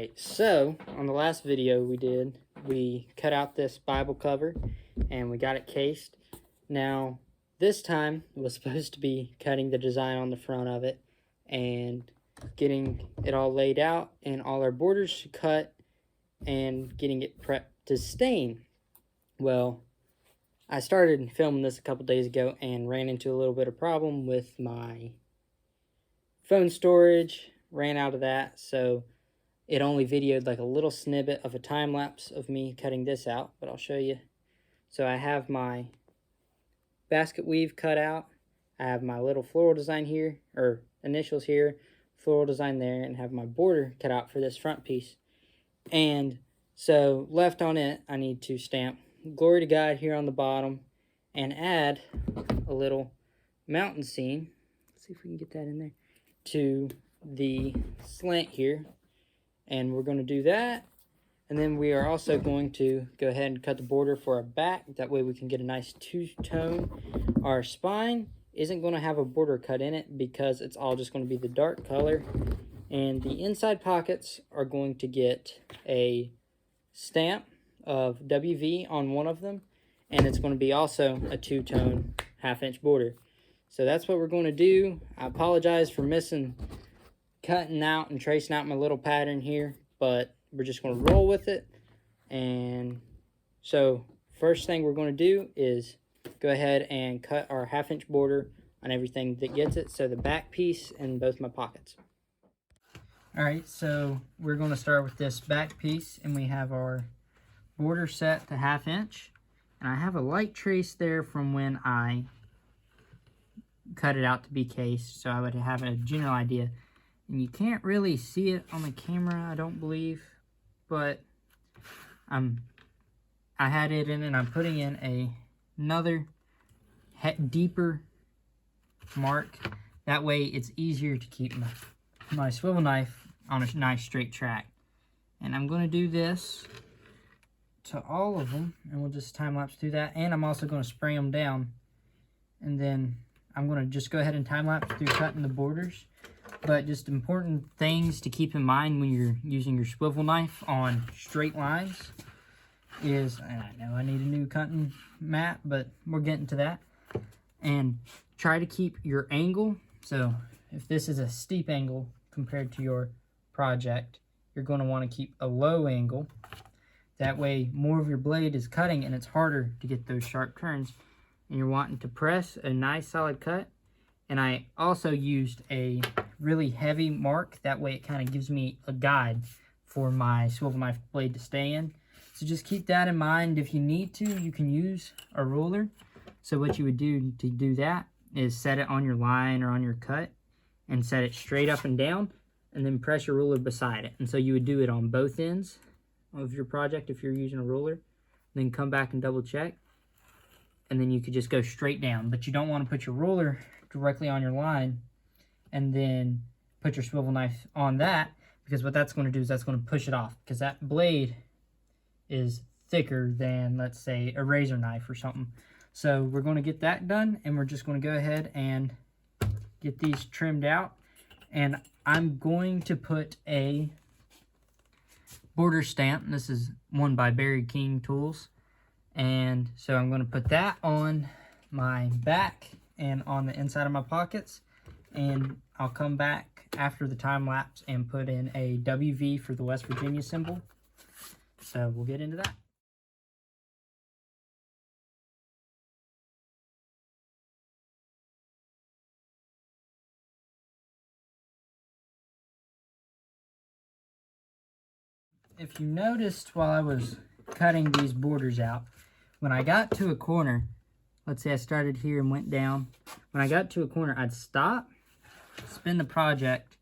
Alright, so on the last video we cut out this Bible cover and we got it cased. Now, this time it was supposed to be cutting the design on the front of it and getting it all laid out and all our borders cut and getting it prepped to stain. Well, I started filming this a couple days ago and ran into a little bit of problem with my phone storage, ran out of that, so it only videoed like a little snippet of a time lapse of me cutting this out, but I'll show you. So I have my basket weave cut out. I have my little floral design here, or initials here, floral design there, and have my border cut out for this front piece. And so left on it, I need to stamp Glory to God here on the bottom and add a little mountain scene. Let's see if we can get that in there. To the slant here. And we're going to do that. And then we are also going to go ahead and cut the border for our back. That way we can get a nice two-tone. Our spine isn't going to have a border cut in it because it's all just going to be the dark color. And the inside pockets are going to get a stamp of WV on one of them. And it's going to be also a two-tone half-inch border. So that's what we're going to do. I apologize for cutting out and tracing out my little pattern here, but we're just going to roll with it. And so first thing we're going to do is go ahead and cut our half-inch border on everything that gets it, so the back piece and both my pockets. Alright, so we're going to start with this back piece, and we have our border set to 1/2 inch, and I have a light trace there from when I cut it out to be cased, so I would have a general idea. And you can't really see it on the camera, I don't believe, but I had it in and I'm putting in another deeper mark. That way it's easier to keep my swivel knife on a nice straight track. And I'm going to do this to all of them, and we'll just time lapse through that. And I'm also going to spray them down, and then I'm going to just go ahead and time lapse through cutting the borders. But just important things to keep in mind when you're using your swivel knife on straight lines is, and I know I need a new cutting mat, but we're getting to that. And try to keep your angle. So if this is a steep angle compared to your project, you're going to want to keep a low angle. That way more of your blade is cutting and it's harder to get those sharp turns. And you're wanting to press a nice solid cut. And I also used a really heavy mark. That way it kind of gives me a guide for my swivel knife blade to stay in. So just keep that in mind. If you need to, you can use a ruler. So what you would do to do that is set it on your line or on your cut and set it straight up and down, and then press your ruler beside it. And so you would do it on both ends of your project if you're using a ruler. Then come back and double check. And then you could just go straight down. But you don't want to put your ruler directly on your line and then put your swivel knife on that, because what that's going to do is that's going to push it off, because that blade is thicker than, let's say, a razor knife or something. So we're going to get that done, and we're just going to go ahead and get these trimmed out. And I'm going to put a border stamp. This is one by Barry King Tools. And so I'm going to put that on my back and on the inside of my pockets. And I'll come back after the time lapse and put in a WV for the West Virginia symbol. So we'll get into that. If you noticed while I was cutting these borders out, when I got to a corner, let's say I started here and went down. When I got to a corner, I'd stop, spin the project,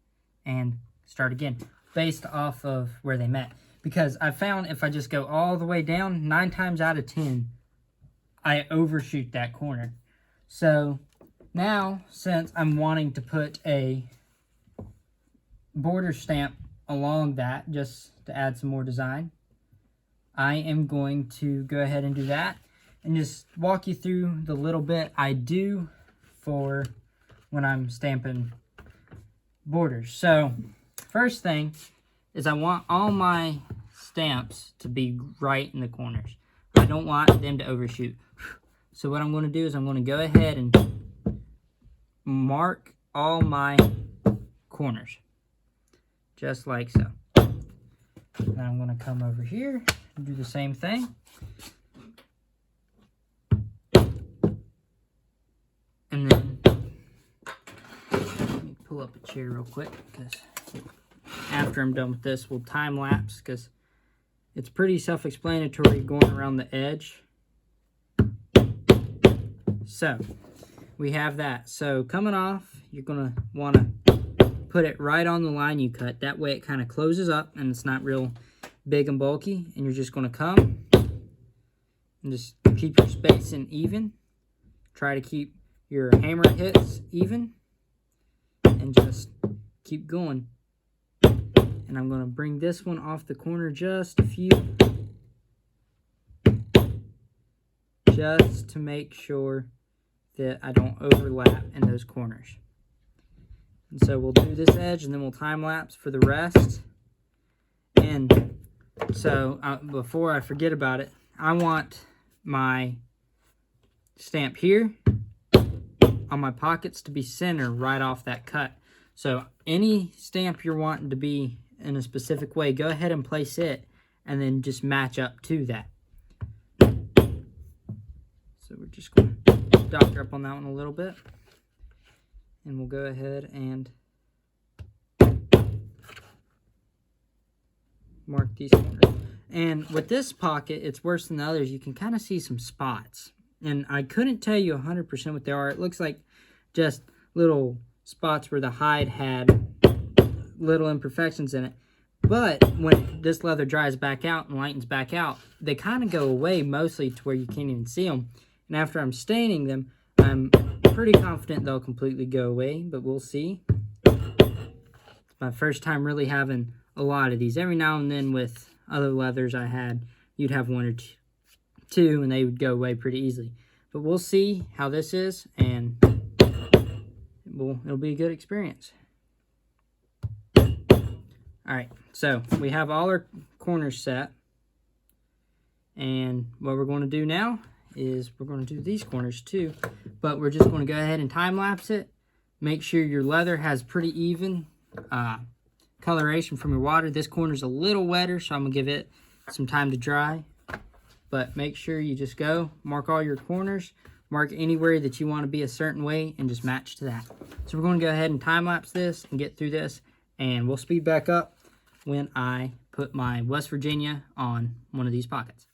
and start again based off of where they met. Because I found if I just go all the way down, 9 times out of 10, I overshoot that corner. So now, since I'm wanting to put a border stamp along that, just to add some more design, I am going to go ahead and do that and just walk you through the little bit I do for when I'm stamping borders. So first thing is I want all my stamps to be right in the corners. I don't want them to overshoot. So what I'm going to do is I'm going to go ahead and mark all my corners, just like so. Then I'm going to come over here and do the same thing. And then, let me pull up a chair real quick, because after I'm done with this, we'll time lapse, because it's pretty self-explanatory going around the edge. So, we have that. So, coming off, you're going to want to put it right on the line you cut. That way it kind of closes up and it's not real big and bulky. And you're just going to come and just keep your spacing even. Try to keep your hammer hits even. And just keep going. And I'm going to bring this one off the corner just a few. Just to make sure that I don't overlap in those corners. And so we'll do this edge and then we'll time lapse for the rest. And so before I forget about it, I want my stamp here on my pockets to be center right off that cut. So any stamp you're wanting to be in a specific way, go ahead and place it and then just match up to that. So we're just going to doctor up on that one a little bit. And we'll go ahead and mark these corners. And with this pocket, it's worse than the others. You can kind of see some spots. And I couldn't tell you 100% what they are. It looks like just little spots where the hide had little imperfections in it. But when this leather dries back out and lightens back out, they kind of go away mostly to where you can't even see them. And after I'm staining them, I'm pretty confident they'll completely go away, but we'll see. It's my first time really having a lot of these. Every now and then with other leathers I had, you'd have one or two and they would go away pretty easily. But we'll see how this is, and it'll be a good experience. Alright, so we have all our corners set. And what we're going to do now is we're going to do these corners too, but we're just going to go ahead and time lapse it. Make sure your leather has pretty even coloration from your water. This corner's a little wetter, so I'm going to give it some time to dry. But make sure you just go, mark all your corners, mark anywhere that you want to be a certain way, and just match to that. So we're going to go ahead and time lapse this and get through this, and we'll speed back up when I put my West Virginia on one of these pockets.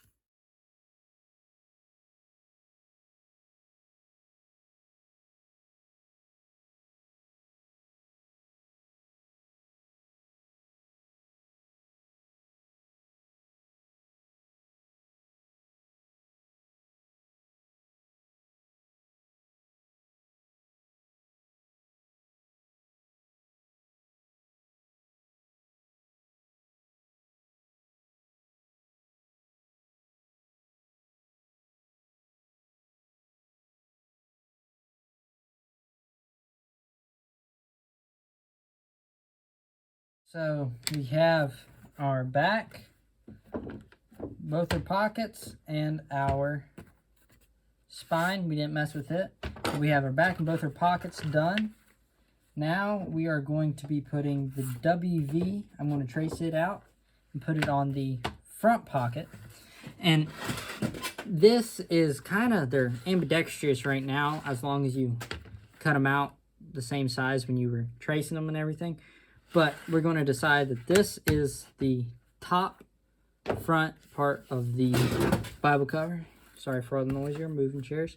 So we have our back, both our pockets, and our spine. We didn't mess with it. We have our back and both our pockets done. Now we are going to be putting the WV. I'm going to trace it out and put it on the front pocket. And this is they're ambidextrous right now, as long as you cut them out the same size when you were tracing them and everything. But we're going to decide that this is the top front part of the Bible cover. Sorry for all the noise here, I'm moving chairs.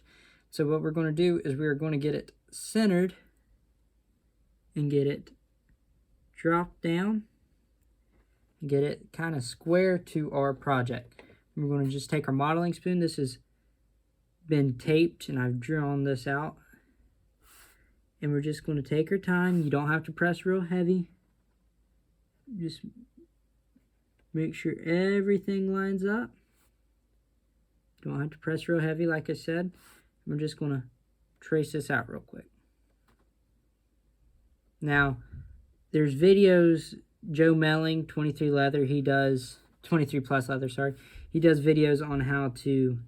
So what we're going to do is we are going to get it centered and get it dropped down. Get it kind of square to our project. We're going to just take our modeling spoon. This has been taped and I've drawn this out. And we're just going to take our time. You don't have to press real heavy. Just make sure everything lines up. Don't have to press real heavy, like I said. We're just going to trace this out real quick. Now, there's videos Joe Melling, 23 Leather. He does 23 Plus Leather. Sorry, he does videos on how to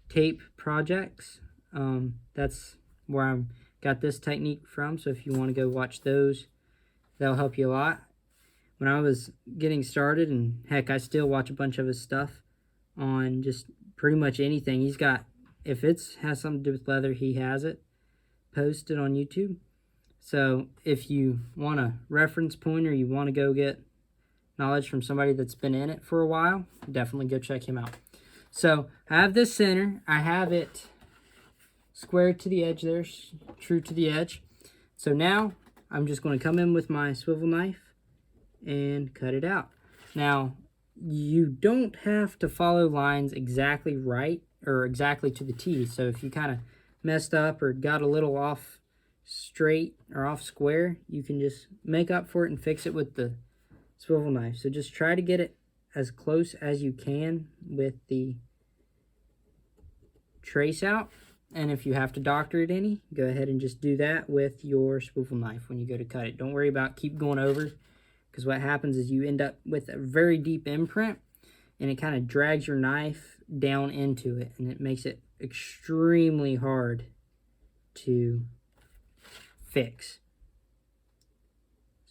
tape projects. That's where I got this technique from. So if you want to go watch those, that'll help you a lot. When I was getting started, and heck, I still watch a bunch of his stuff on just pretty much anything. He's got, if it has something to do with leather, he has it posted on YouTube. So if you want a reference point, or you want to go get knowledge from somebody that's been in it for a while, definitely go check him out. So I have this center. I have it square to the edge there, true to the edge. So now I'm just going to come in with my swivel knife and cut it out. Now, you don't have to follow lines exactly right or exactly to the T. So if you kind of messed up or got a little off straight or off square, you can just make up for it and fix it with the swivel knife. So just try to get it as close as you can with the trace out. And if you have to doctor it any, go ahead and just do that with your swivel knife when you go to cut it. Don't worry about keep going over, because what happens is you end up with a very deep imprint, and it kind of drags your knife down into it, and it makes it extremely hard to fix.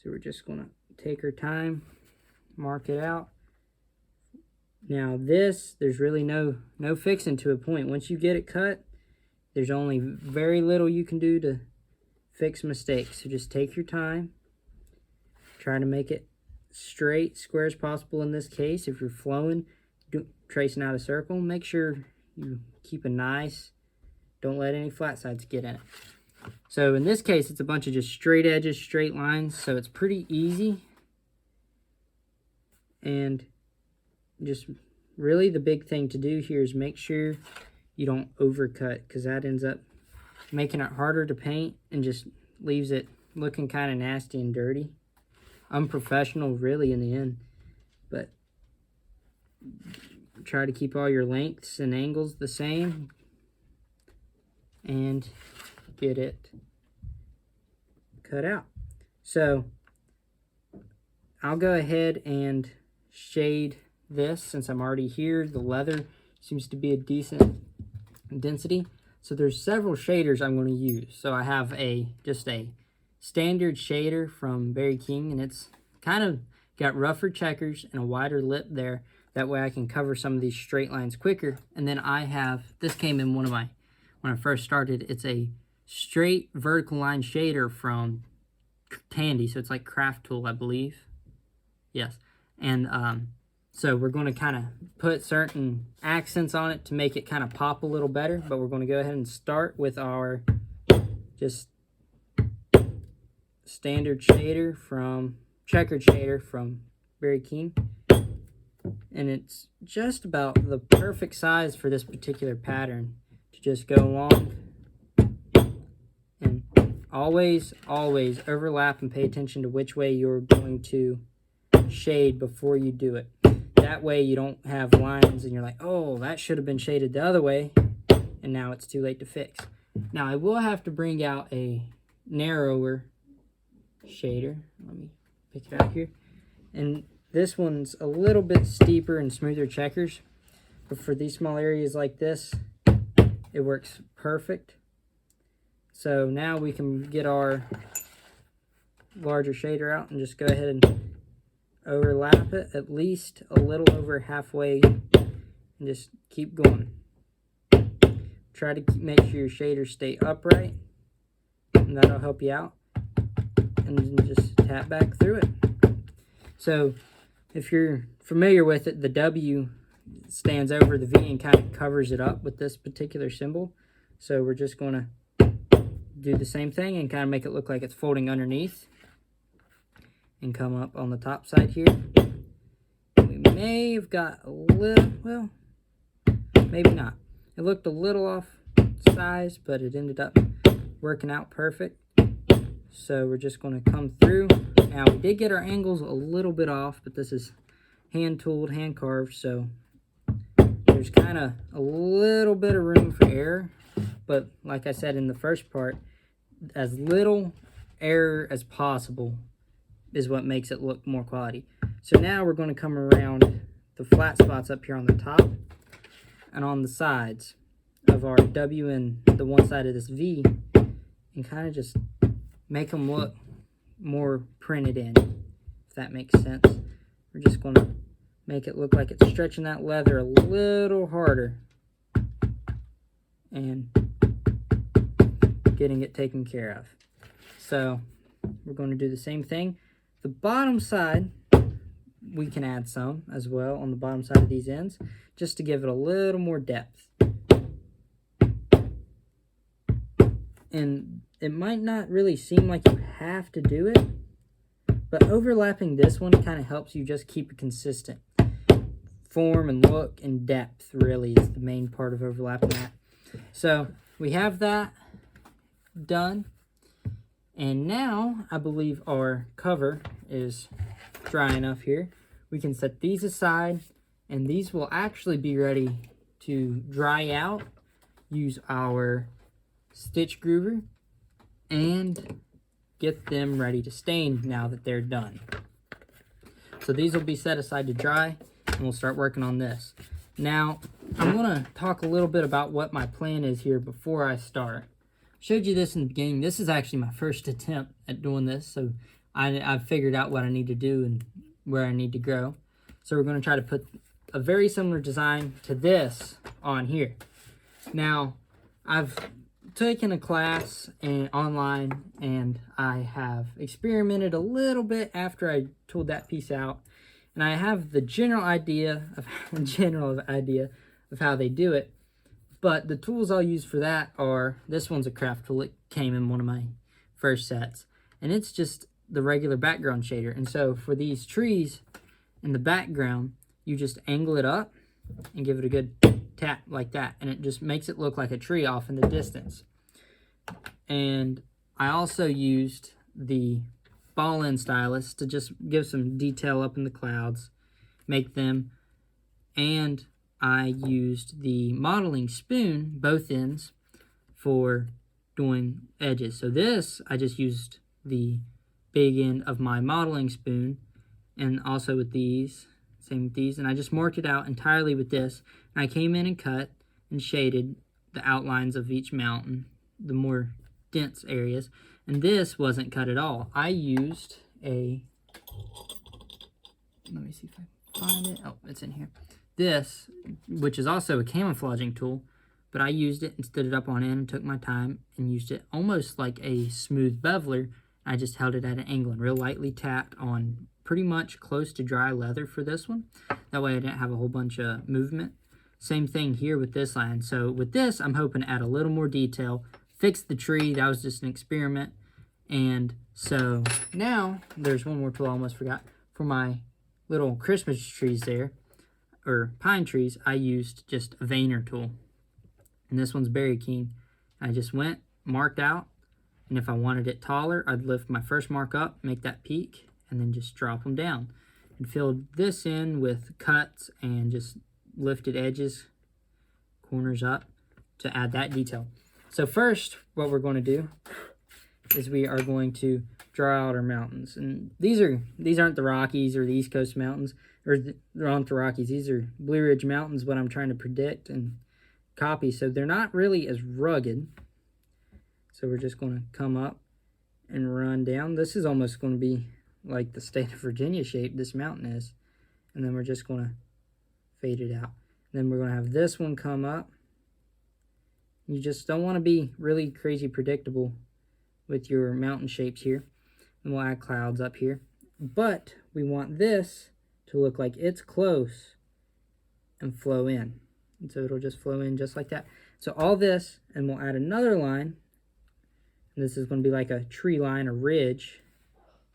So we're just going to take our time, mark it out. Now this, there's really no fixing to a point. Once you get it cut, there's only very little you can do to fix mistakes. So just take your time. Try to make it straight, square as possible in this case. If you're flowing, tracing out a circle, make sure you keep it nice. Don't let any flat sides get in it. So in this case, it's a bunch of just straight edges, straight lines, so it's pretty easy. And just really the big thing to do here is make sure you don't overcut, because that ends up making it harder to paint and just leaves it looking kind of nasty and dirty. Unprofessional really in the end, but try to keep all your lengths and angles the same and get it cut out. So I'll go ahead and shade this since I'm already here. The leather seems to be a decent density, so there's several shaders I'm going to use. So I have just a standard shader from Barry King, and it's kind of got rougher checkers and a wider lip there. That way I can cover some of these straight lines quicker. And then I have, this came in when I first started, it's a straight vertical line shader from Tandy. So it's like Craft Tool, I believe. Yes. And so we're going to kind of put certain accents on it to make it kind of pop a little better. But we're going to go ahead and start with our just standard shader from checkered shader from Barry King, and it's just about the perfect size for this particular pattern to just go along. And always overlap and pay attention to which way you're going to shade before you do it. That way you don't have lines and you're like, oh, that should have been shaded the other way, and now it's too late to fix. Now I will have to bring out a narrower shader. Let me pick it out here. And this one's a little bit steeper and smoother checkers, but for these small areas like this, it works perfect. So now we can get our larger shader out and just go ahead and overlap it at least a little over halfway, and just keep going. Try to make sure your shaders stay upright, and that'll help you out. And then just tap back through it. So if you're familiar with it, the W stands over the V and kind of covers it up with this particular symbol. So we're just going to do the same thing and kind of make it look like it's folding underneath, and come up on the top side here. We may have got a little, well, maybe not. It looked a little off size, but it ended up working out perfect. So we're just going to come through. Now we did get our angles a little bit off, but this is hand tooled, hand carved, so there's kind of a little bit of room for error. But like I said in the first part, as little error as possible is what makes it look more quality. So now we're going to come around the flat spots up here on the top and on the sides of our W and the one side of this V, and kind of just make them look more printed in, if that makes sense. We're just going to make it look like it's stretching that leather a little harder and getting it taken care of. So we're going to do the same thing. The bottom side, we can add some as well on the bottom side of these ends, just to give it a little more depth. And it might not really seem like you have to do it, but overlapping this one kind of helps you just keep a consistent form and look and depth, really, is the main part of overlapping that. So we have that done. And now I believe our cover is dry enough here. We can set these aside, and these will actually be ready to dry out. Use our stitch groover and get them ready to stain now that they're done. So these will be set aside to dry, and we'll start working on this. Now, I'm going to talk a little bit about what my plan is here before I start. Showed you this in the beginning. This is actually my first attempt at doing this, so I've figured out what I need to do and where I need to go. So we're going to try to put a very similar design to this on here. Now, I've taken a class online, and I have experimented a little bit after I tooled that piece out, and I have the general idea of how they do it. But the tools I'll use for that are, this one's a craft tool. It came in one of my first sets. And it's just the regular background shader. And so for these trees in the background, you just angle it up and give it a good tap like that. And it just makes it look like a tree off in the distance. And I also used the ball end stylus to just give some detail up in the clouds, make them, and I used the modeling spoon, both ends, for doing edges. So this, I just used the big end of my modeling spoon, and also with these, same with these, and I just marked it out entirely with this. And I came in and cut and shaded the outlines of each mountain, the more dense areas. And this wasn't cut at all. I used a, let me see if I can find it. Oh, it's in here. This, which is also a camouflaging tool, but I used it and stood it up on end and took my time and used it almost like a smooth beveler. I just held it at an angle and real lightly tapped on pretty much close to dry leather for this one. That way I didn't have a whole bunch of movement. Same thing here with this line. So with this, I'm hoping to add a little more detail, fix the tree. That was just an experiment. And so now there's one more tool I almost forgot. For my little Christmas trees there, or pine trees, I used just a veiner tool. And this one's Berry King. I just went, marked out, and if I wanted it taller, I'd lift my first mark up, make that peak, and then just drop them down. And filled this in with cuts and just lifted edges, corners up, to add that detail. So first, what we're going to do is we are going to draw out our mountains. And these aren't the Rockies or the East Coast mountains, or they're not the Rockies. These are Blue Ridge Mountains, what I'm trying to predict and copy. So they're not really as rugged. So we're just going to come up and run down. This is almost going to be like the state of Virginia shape this mountain is. And then we're just going to fade it out. And then we're going to have this one come up. You just don't want to be really crazy predictable with your mountain shapes here. And we'll add clouds up here. But we want this to look like it's close and flow in. And so it'll just flow in just like that. So all this, and we'll add another line. And this is going to be like a tree line, a ridge.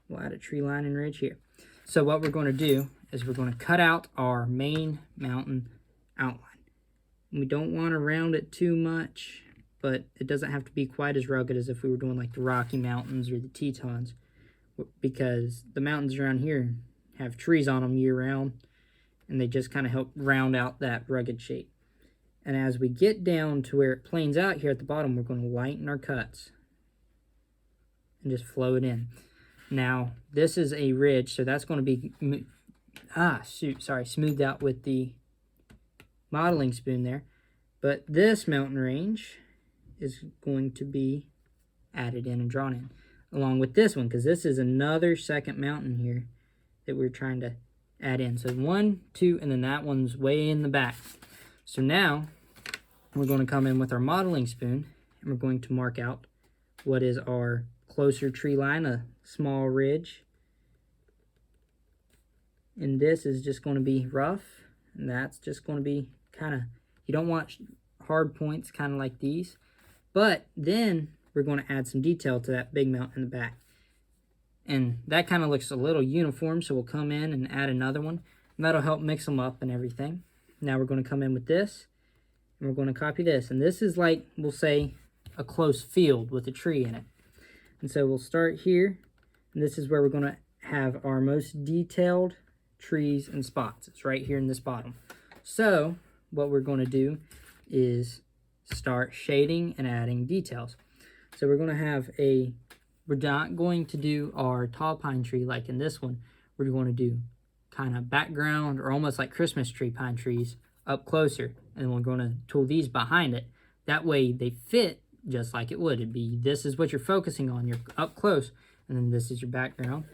We'll add a tree line and ridge here. So what we're going to do is we're going to cut out our main mountain outline. We don't want to round it too much, but it doesn't have to be quite as rugged as if we were doing like the Rocky Mountains or the Tetons, because the mountains around here have trees on them year round, and they just kind of help round out that rugged shape. And as we get down to where it planes out here at the bottom, we're going to lighten our cuts and just flow it in. Now, this is a ridge, so that's going to be, smoothed out with the modeling spoon there. But this mountain range is going to be added in and drawn in, along with this one, because this is another second mountain here that we're trying to add in. So 1, 2, and then that one's way in the back. So now, we're going to come in with our modeling spoon, and we're going to mark out what is our closer tree line, a small ridge. And this is just going to be rough, and that's just going to be kind of, you don't want hard points kind of like these. But then we're going to add some detail to that big mountain in the back. And that kind of looks a little uniform, so we'll come in and add another one. And that'll help mix them up and everything. Now we're going to come in with this, and we're going to copy this. And this is like, we'll say, a close field with a tree in it. And so we'll start here, and this is where we're going to have our most detailed trees and spots. It's right here in this bottom. So what we're going to do is start shading and adding details. So we're going to have we're not going to do our tall pine tree like in this one. We're going to do kind of background or almost like Christmas tree pine trees up closer. And we're going to tool these behind it. That way they fit just like it would. It'd be, this is what you're focusing on. You're up close. And then this is your background.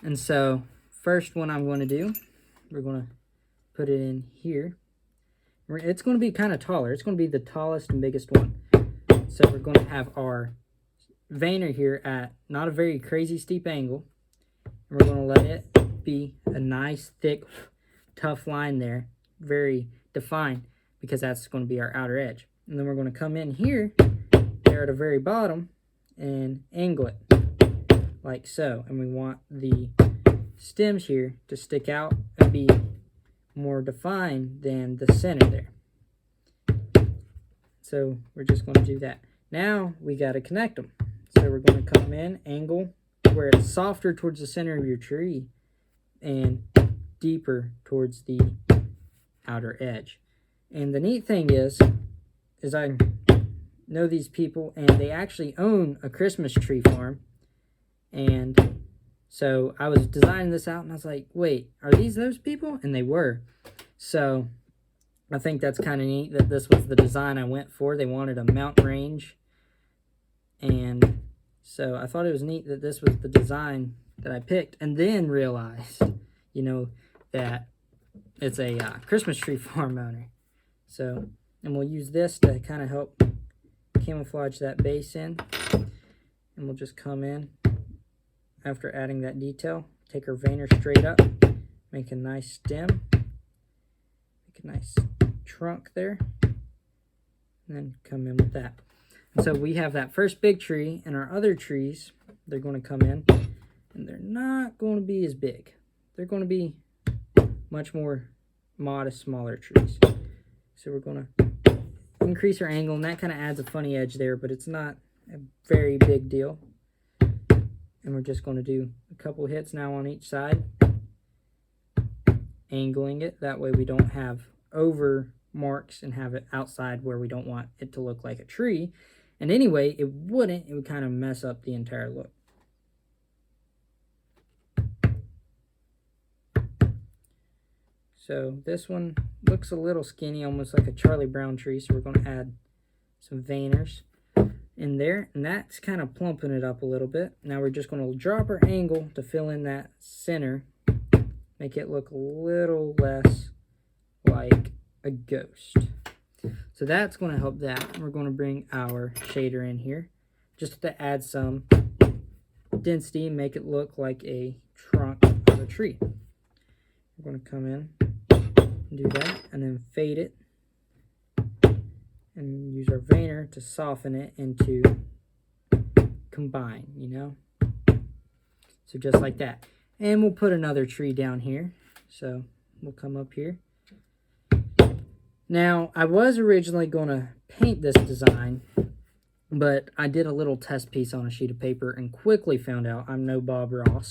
And so first one I'm going to do, we're going to put it in here. It's going to be kind of taller. It's going to be the tallest and biggest one. So we're going to have our veiner here at not a very crazy steep angle. And we're going to let it be a nice, thick, tough line there. Very defined, because that's going to be our outer edge. And then we're going to come in here, there at the very bottom, and angle it like so. And we want the stems here to stick out and be more defined than the center there. So we're just going to do that. Now we got to connect them. So we're going to come in, angle where it's softer towards the center of your tree and deeper towards the outer edge. And the neat thing is I know these people, and they actually own a Christmas tree farm. And so I was designing this out, and I was like, wait, are these those people? And they were. So I think that's kind of neat that this was the design I went for. They wanted a mountain range. And so I thought it was neat that this was the design that I picked, and then realized, you know, that it's a Christmas tree farm owner. So, and we'll use this to kind of help camouflage that base in. And we'll just come in after adding that detail, take our veiner straight up, make a nice stem, make a nice trunk there, and then come in with that. And so we have that first big tree, and our other trees, they're going to come in, and they're not going to be as big. They're going to be much more modest, smaller trees. So we're going to increase our angle, and that kind of adds a funny edge there, but it's not a very big deal. And we're just going to do a couple hits now on each side, angling it. That way we don't have over marks and have it outside where we don't want it to look like a tree. And anyway, it would kind of mess up the entire look. So this one looks a little skinny, almost like a Charlie Brown tree. So we're going to add some veiners in there, and that's kind of plumping it up a little bit. Now we're just going to drop our angle to fill in that center, make it look a little less like a ghost. So that's going to help that. We're going to bring our shader in here just to add some density and make it look like a trunk of a tree. We're going to come in and do that, and then fade it and use our veiner to soften it into combine, you know. So just like that. And we'll put another tree down here. So we'll come up here. Now, I was originally going to paint this design, but I did a little test piece on a sheet of paper and quickly found out I'm no Bob Ross.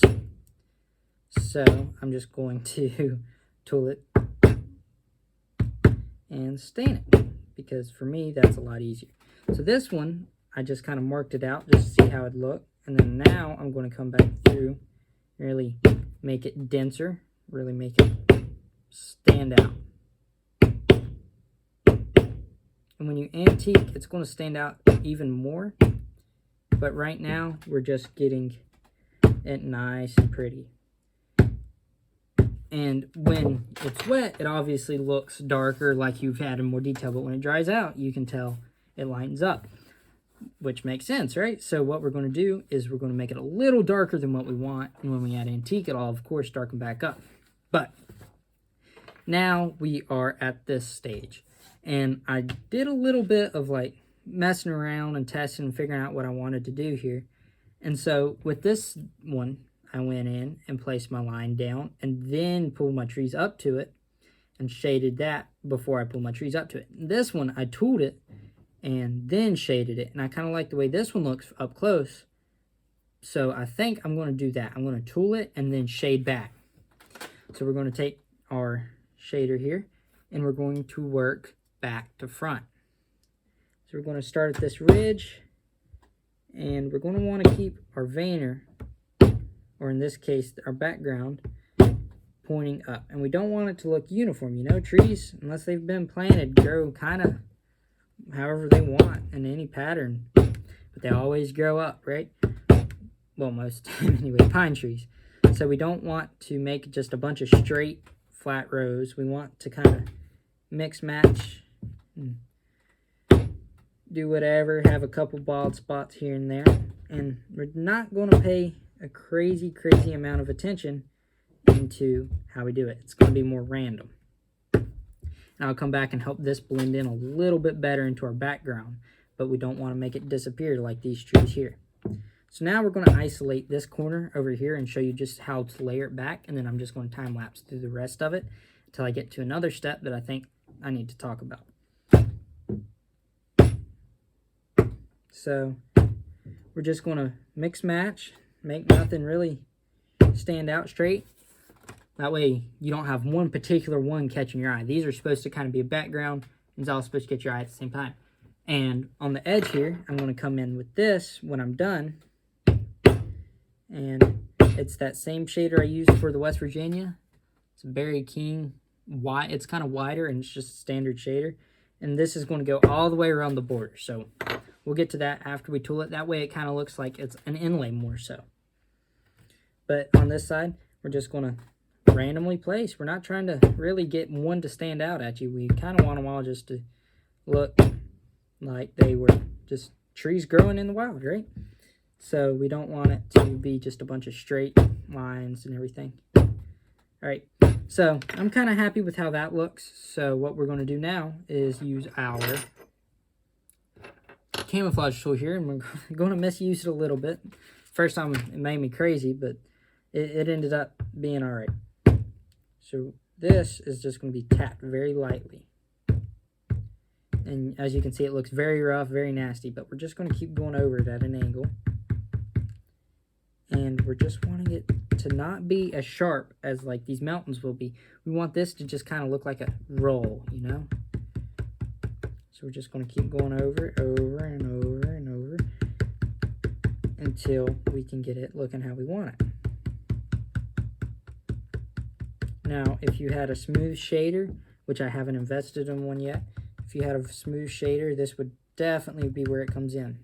So I'm just going to tool it and stain it, because for me that's a lot easier. So this one I just kind of marked it out just to see how it looked. And then now I'm going to come back through, really make it denser, really make it stand out. And when you antique, it's going to stand out even more. But right now, we're just getting it nice and pretty. And when it's wet, it obviously looks darker, like you've had in more detail. But when it dries out, you can tell it lightens up, which makes sense, right? So what we're going to do is we're going to make it a little darker than what we want. And when we add antique, it'll, of course, darken back up. But now we are at this stage. And I did a little bit of like messing around and testing and figuring out what I wanted to do here. And so with this one, I went in and placed my line down and then pulled my trees up to it and shaded that before I pulled my trees up to it. This one, I tooled it and then shaded it. And I kind of like the way this one looks up close. So I think I'm going to do that. I'm going to tool it and then shade back. So we're going to take our shader here and we're going to work back to front. So we're going to start at this ridge and we're going to want to keep our veiner, or in this case, our background, pointing up. And we don't want it to look uniform. You know, trees, unless they've been planted, grow kind of however they want in any pattern. But they always grow up, right? Well, most anyway, pine trees. So we don't want to make just a bunch of straight, flat rows. We want to kind of mix, match, and do whatever, have a couple bald spots here and there. And we're not going to pay a crazy amount of attention into how we do it. It's going to be more random. And I'll come back and help this blend in a little bit better into our background, but we don't want to make it disappear like these trees here. So now we're going to isolate this corner over here and show you just how to layer it back, and then I'm just going to time lapse through the rest of it until I get to another step that I think I need to talk about. So we're just going to mix match, make nothing really stand out straight. That way you don't have one particular one catching your eye. These are supposed to kind of be a background, and it's all supposed to get your eye at the same time. And on the edge here, I'm going to come in with this when I'm done. And it's that same shader I used for the West Virginia. It's a Barry King. It's kind of wider, and it's just a standard shader. And this is going to go all the way around the border. So we'll get to that after we tool it. That way it kind of looks like it's an inlay more so. But on this side, we're just going to randomly place. We're not trying to really get one to stand out at you. We kind of want them all just to look like they were just trees growing in the wild, right? So we don't want it to be just a bunch of straight lines and everything. All right, so I'm kind of happy with how that looks. So what we're going to do now is use our camouflage tool here, and we're going to misuse it a little bit. First time it made me crazy, but it ended up being all right. So this is just going to be tapped very lightly. And as you can see, it looks very rough, very nasty, but we're just going to keep going over it at an angle. And we're just wanting it to not be as sharp as like these mountains will be. We want this to just kind of look like a roll, you know? So we're just going to keep going over and over until we can get it looking how we want it. Now, if you had a smooth shader, which I haven't invested in one yet, if you had a smooth shader, this would definitely be where it comes in.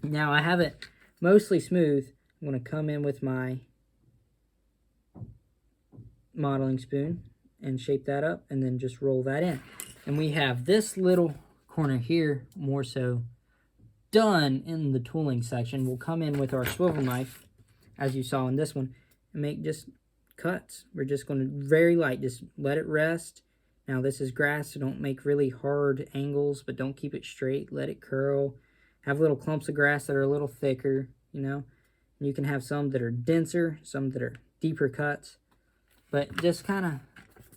Now, I have it mostly smooth. I'm going to come in with my modeling spoon and shape that up and then just roll that in. And we have this little corner here more so done in the tooling section. We'll come in with our swivel knife, as you saw in this one, and make just cuts. We're just going to very light, just let it rest. Now this is grass, so don't make really hard angles, but don't keep it straight. Let it curl. Have little clumps of grass that are a little thicker, you know. And you can have some that are denser, some that are deeper cuts. But just kind of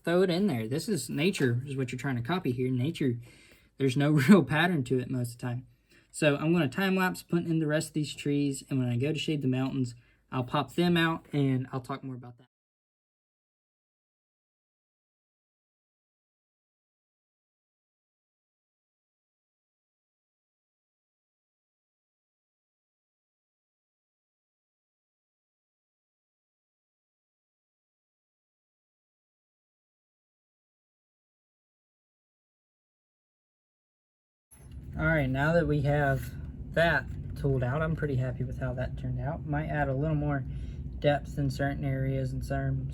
throw it in there. This is nature, is what you're trying to copy here. Nature, there's no real pattern to it most of the time. So I'm going to time-lapse putting in the rest of these trees, and when I go to shade the mountains, I'll pop them out, and I'll talk more about that. Alright, now that we have that tooled out, I'm pretty happy with how that turned out. Might add a little more depth in certain areas and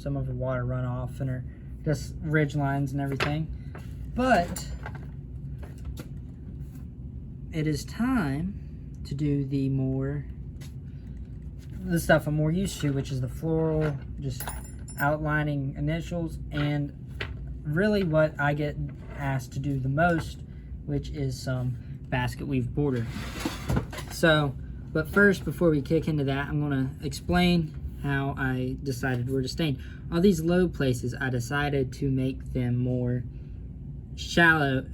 some of the water runoff and just ridge lines and everything. But it is time to do the stuff I'm more used to, which is the floral, just outlining initials, and really what I get asked to do the most, which is some basket weave border. So, but first, before we kick into that, I'm going to explain how I decided where to stain. All these low places, I decided to make them more shaded,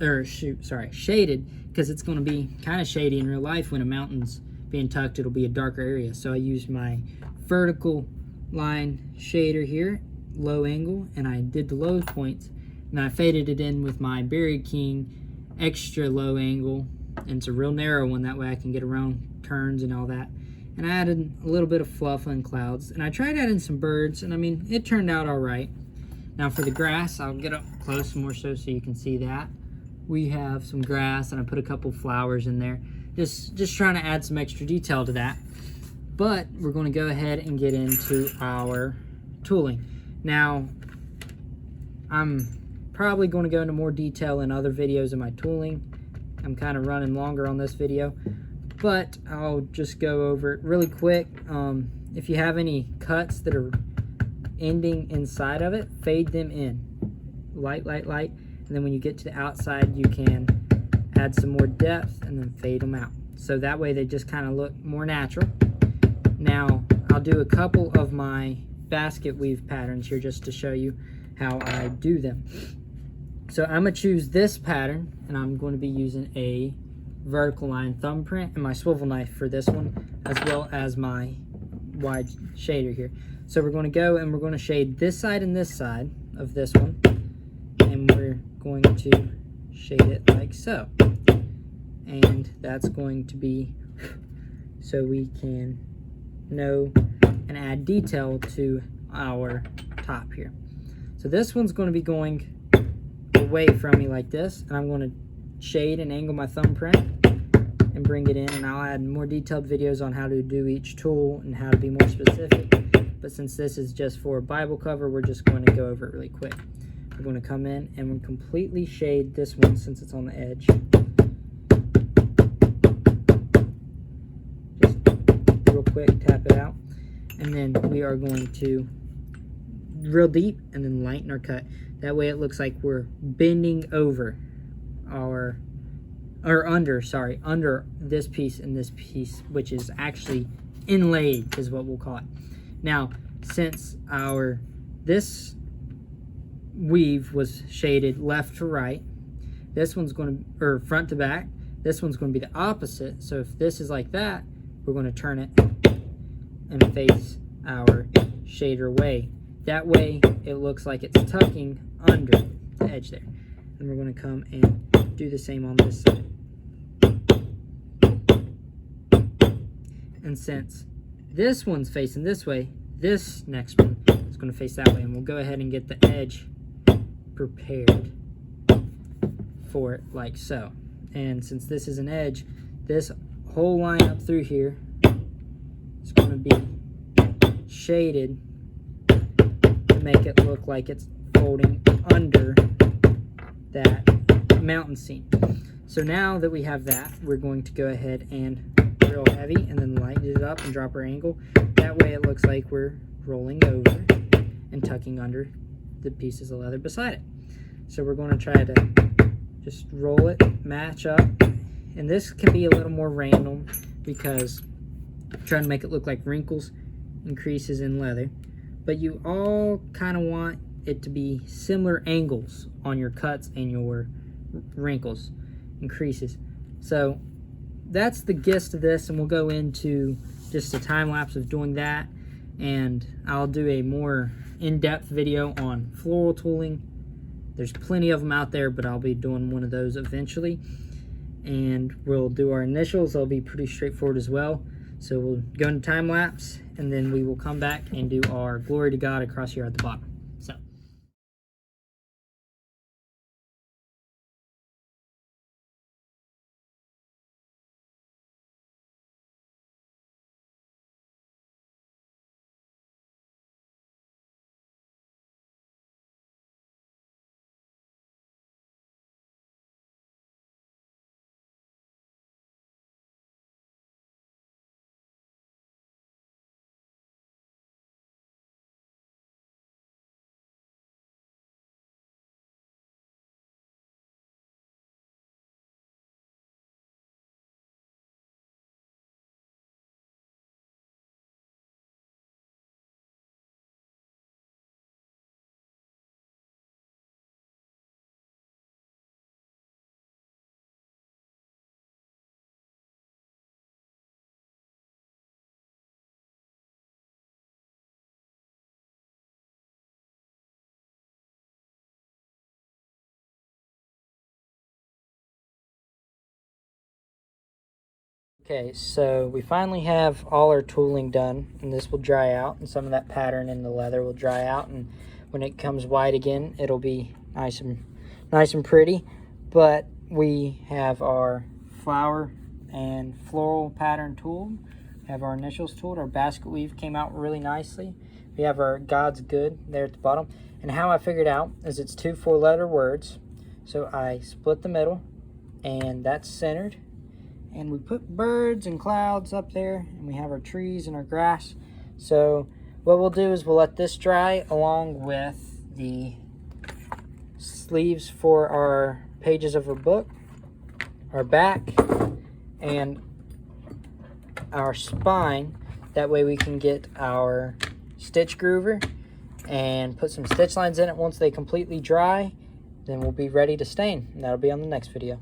because it's going to be kind of shady in real life. When a mountain's being tucked, it'll be a darker area. So I used my vertical line shader here, low angle, and I did the low points, and I faded it in with my Berry King extra low angle, and it's a real narrow one, that way I can get around turns and all that. And I added a little bit of fluff and clouds, and I tried adding some birds, and I mean, it turned out all right. Now for the grass, I'll get up close more so you can see that. We have some grass, and I put a couple flowers in there, just trying to add some extra detail to that. But we're going to go ahead and get into our tooling. Now, I'm probably going to go into more detail in other videos of my tooling. I'm kind of running longer on this video, but I'll just go over it really quick. If you have any cuts that are ending inside of it, fade them in. Light, and then when you get to the outside, you can add some more depth and then fade them out. So that way they just kind of look more natural. Now, I'll do a couple of my basket weave patterns here just to show you how I do them. So I'm going to choose this pattern, and I'm going to be using a vertical line thumbprint and my swivel knife for this one, as well as my wide shader here. So we're going to go and we're going to shade this side and this side of this one, and we're going to shade it like so. And that's going to be so we can know and add detail to our top here. So this one's going to be going away from me like this, and I'm going to shade and angle my thumbprint and bring it in, and I'll add more detailed videos on how to do each tool and how to be more specific. But since this is just for a Bible cover, we're just going to go over it really quick. We're going to come in and we'll completely shade this one since it's on the edge. Just real quick, tap it out. And then we are going to real deep and then lighten our cut. That way it looks like we're bending over under this piece and this piece, which is actually inlaid is what we'll call it. Now, since this weave was shaded left to right, this one's going to, or front to back, this one's going to be the opposite. So if this is like that, we're going to turn it and face our shader away. That way it looks like it's tucking under the edge there. And we're going to come and do the same on this side. And since this one's facing this way, this next one is going to face that way. And we'll go ahead and get the edge prepared for it like so. And since this is an edge, this whole line up through here is going to be shaded to make it look like it's folding under that mountain scene. So now that we have that, we're going to go ahead and real heavy and then lighten it up and drop our angle. That way it looks like we're rolling over and tucking under the pieces of leather beside it. So we're going to try to just roll it, match up, and this can be a little more random because I'm trying to make it look like wrinkles and creases in leather, but you all kind of want it to be similar angles on your cuts and your wrinkles and creases. So that's the gist of this, and we'll go into just a time lapse of doing that, and I'll do a more in-depth video on floral tooling. There's plenty of them out there, but I'll be doing one of those eventually. And we'll do our initials. They'll be pretty straightforward as well. So we'll go into time lapse, and then we will come back and do our glory to God across here at the bottom. Okay, so we finally have all our tooling done, and this will dry out, and some of that pattern in the leather will dry out, and when it comes white again, it'll be nice and pretty. But we have our flower and floral pattern tooled. We have our initials tooled. Our basket weave came out really nicely. We have our God's Good there at the bottom. And how I figured out is it's 2 4-letter words. So I split the middle, and that's centered. And we put birds and clouds up there, and we have our trees and our grass. So what we'll do is we'll let this dry along with the sleeves for our pages of our book, our back, and our spine. That way we can get our stitch groover and put some stitch lines in it. Once they completely dry, then we'll be ready to stain, and that'll be on the next video.